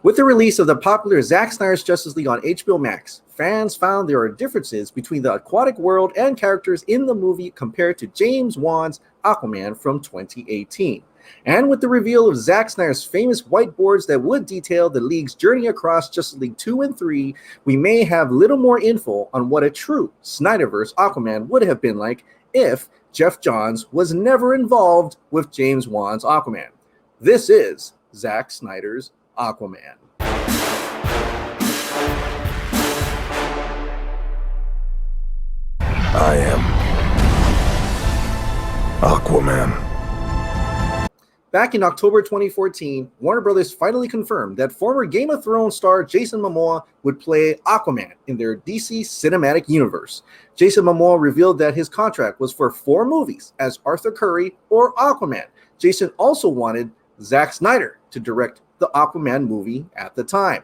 With the release of the popular Zack Snyder's Justice League on HBO Max, fans found there are differences between the aquatic world and characters in the movie compared to James Wan's Aquaman from 2018. And with the reveal of Zack Snyder's famous whiteboards that would detail the League's journey across Justice League 2 and 3, we may have little more info on what a true Snyderverse Aquaman would have been like if Geoff Johns was never involved with James Wan's Aquaman. This is Zack Snyder's Aquaman. I am Aquaman. Back in October 2014, Warner Brothers finally confirmed that former Game of Thrones star Jason Momoa would play Aquaman in their DC cinematic universe. Jason Momoa revealed that his contract was for 4 movies as Arthur Curry or Aquaman. Jason also wanted Zack Snyder to direct the Aquaman movie at the time.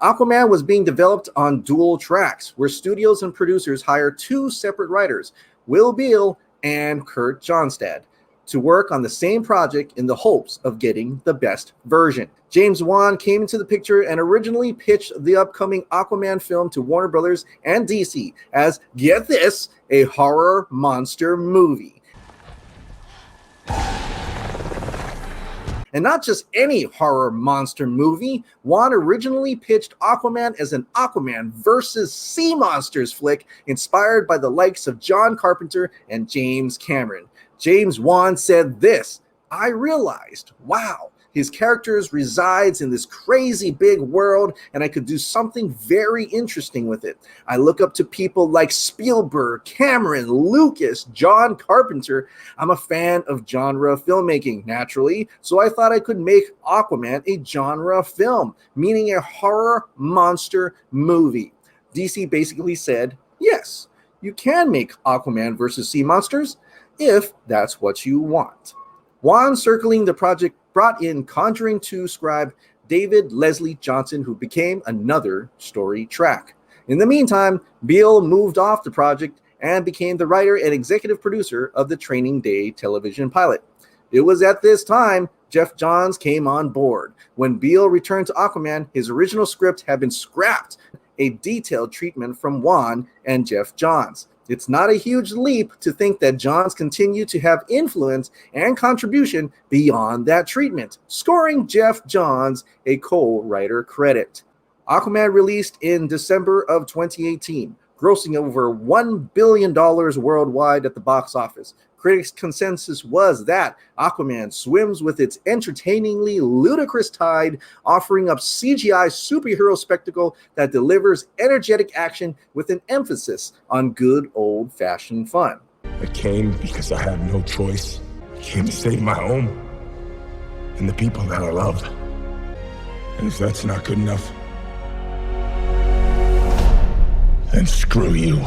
Aquaman was being developed on dual tracks, where studios and producers hired 2 separate writers, Will Beall and Kurt Johnstad, to work on the same project in the hopes of getting the best version. James Wan came into the picture and originally pitched the upcoming Aquaman film to Warner Brothers and DC as, get this, a horror monster movie. And not just any horror monster movie. Wan originally pitched Aquaman as an Aquaman versus sea monsters flick inspired by the likes of John Carpenter and James Cameron. James Wan said this: I realized, wow, his characters resides in this crazy big world and I could do something very interesting with it. I look up to people like Spielberg, Cameron, Lucas, John Carpenter. I'm a fan of genre filmmaking, naturally, so I thought I could make Aquaman a genre film, meaning a horror monster movie. DC basically said, yes, you can make Aquaman versus sea monsters if that's what you want. Wan, circling the project, brought in Conjuring 2 scribe David Leslie Johnson, who became another story track. In the meantime, Beall moved off the project and became the writer and executive producer of the Training Day television pilot. It was at this time Geoff Johns came on board. When Beall returned to Aquaman, his original script had been scrapped, a detailed treatment from Wan and Geoff Johns. It's not a huge leap to think that Johns continued to have influence and contribution beyond that treatment, scoring Geoff Johns a co-writer credit. Aquaman released in December of 2018, grossing over $1 billion worldwide at the box office. Critics' consensus was that Aquaman swims with its entertainingly ludicrous tide, offering up CGI superhero spectacle that delivers energetic action with an emphasis on good old-fashioned fun. I came because I had no choice. I came to save my home and the people that I loved. And if that's not good enough, then screw you.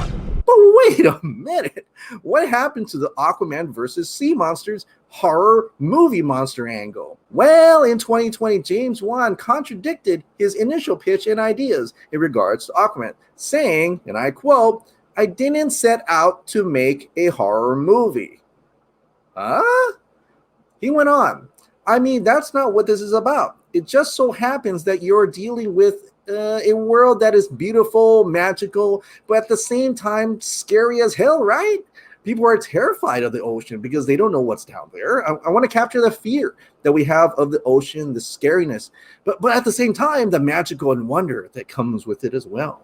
But wait a minute. What happened to the Aquaman versus sea monsters horror movie monster angle? Well, in 2020, James Wan contradicted his initial pitch and ideas in regards to Aquaman, saying, and I quote, I didn't set out to make a horror movie. Huh? He went on, I mean, that's not what this is about. It just so happens that you're dealing with a world that is beautiful, magical, but at the same time scary as hell, right? People are terrified of the ocean because they don't know what's down there. I want to capture the fear that we have of the ocean, the scariness, but at the same time, the magical and wonder that comes with it as well.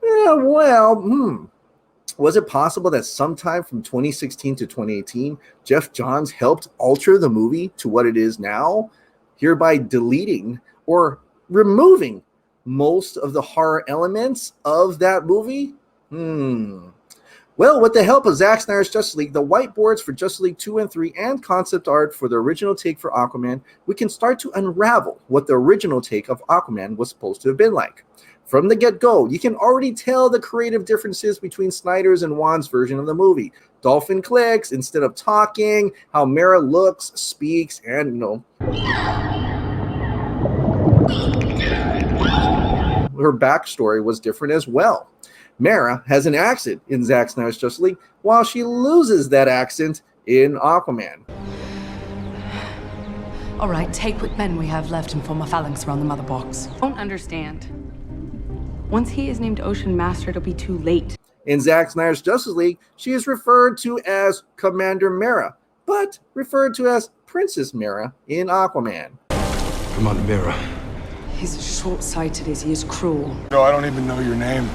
Yeah, well, was it possible that sometime from 2016 to 2018, Geoff Johns helped alter the movie to what it is now, hereby deleting or removing most of the horror elements of that movie? Well, with the help of Zack Snyder's Justice League, the whiteboards for Justice League 2 and 3, and concept art for the original take for Aquaman, we can start to unravel what the original take of Aquaman was supposed to have been like. From the get-go, you can already tell the creative differences between Snyder's and Wan's version of the movie. Dolphin clicks instead of talking, how Mera looks, speaks, and, her backstory was different as well. Mera has an accent in Zack Snyder's Justice League, while she loses that accent in Aquaman. All right, take what men we have left and form a phalanx around the mother box. Don't understand. Once he is named Ocean Master, it'll be too late. In Zack Snyder's Justice League, she is referred to as Commander Mera, but referred to as Princess Mera in Aquaman. Come on, Mira. He's as short-sighted as he is cruel. No, I don't even know your name.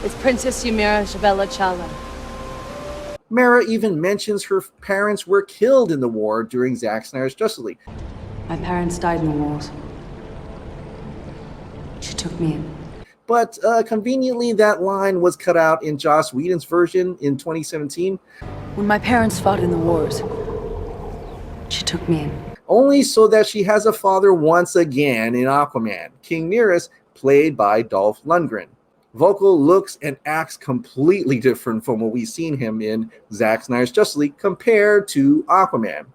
It's Princess Ymira Jabella Chala. Mera even mentions her parents were killed in the war during Zack Snyder's Justice League. My parents died in the wars. She took me in. But conveniently, that line was cut out in Joss Whedon's version in 2017. When my parents fought in the wars, she took me in. Only so that she has a father once again in Aquaman, King Nereus, played by Dolph Lundgren. Vocal looks and acts completely different from what we've seen him in Zack Snyder's Justice League compared to Aquaman.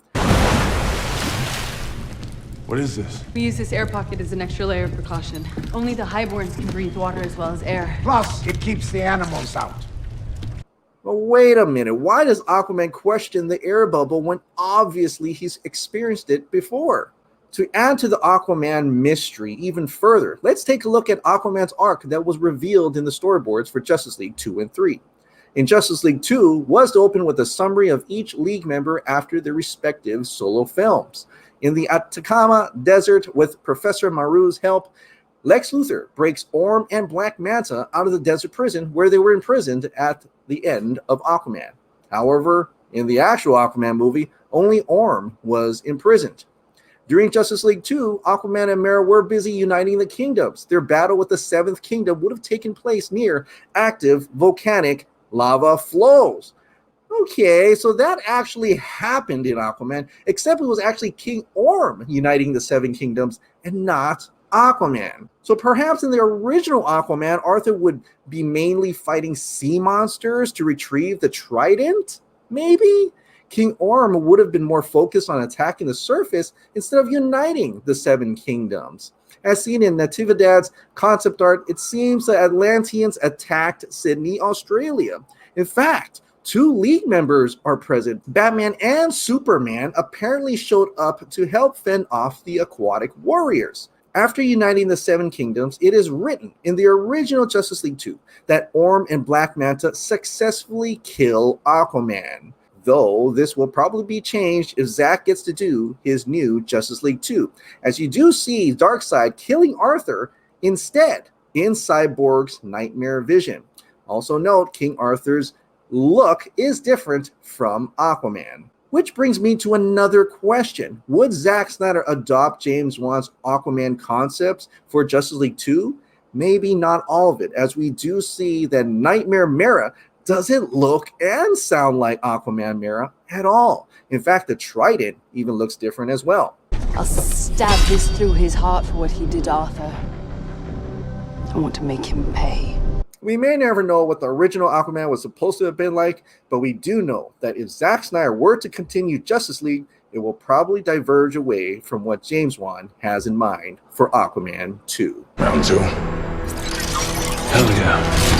What is this? We use this air pocket as an extra layer of precaution. Only the highborns can breathe water as well as air. Plus, it keeps the animals out. Well, wait a minute. Why does Aquaman question the air bubble when obviously he's experienced it before? To add to the Aquaman mystery even further, let's take a look at Aquaman's arc that was revealed in the storyboards for Justice League 2 and 3. In Justice League 2 was to open with a summary of each League member after their respective solo films. In the Atacama Desert, with Professor Maru's help, Lex Luthor breaks Orm and Black Manta out of the desert prison where they were imprisoned at the end of Aquaman. However, in the actual Aquaman movie, only Orm was imprisoned. During Justice League 2, Aquaman and Mera were busy uniting the kingdoms. Their battle with the Seventh Kingdom would have taken place near active volcanic lava flows. Okay, so that actually happened in Aquaman, except it was actually King Orm uniting the Seven Kingdoms and not Aquaman. So perhaps in the original Aquaman, Arthur would be mainly fighting sea monsters to retrieve the trident? Maybe? King Orm would have been more focused on attacking the surface instead of uniting the Seven Kingdoms. As seen in Natividad's concept art, it seems the Atlanteans attacked Sydney, Australia. In fact, 2 League members are present. Batman and Superman apparently showed up to help fend off the aquatic warriors. After uniting the Seven Kingdoms, it is written in the original Justice League 2 that Orm and Black Manta successfully kill Aquaman. Though this will probably be changed if Zack gets to do his new Justice League 2, as you do see Darkseid killing Arthur instead in Cyborg's nightmare vision. Also note, King Arthur's look is different from Aquaman. Which brings me to another question. Would Zack Snyder adopt James Wan's Aquaman concepts for Justice League 2? Maybe not all of it, as we do see that Nightmare Mera doesn't look and sound like Aquaman Mera at all. In fact, the trident even looks different as well. I'll stab this through his heart for what he did, Arthur. I want to make him pay. We may never know what the original Aquaman was supposed to have been like, but we do know that if Zack Snyder were to continue Justice League, it will probably diverge away from what James Wan has in mind for Aquaman 2. Round 2. Hell yeah.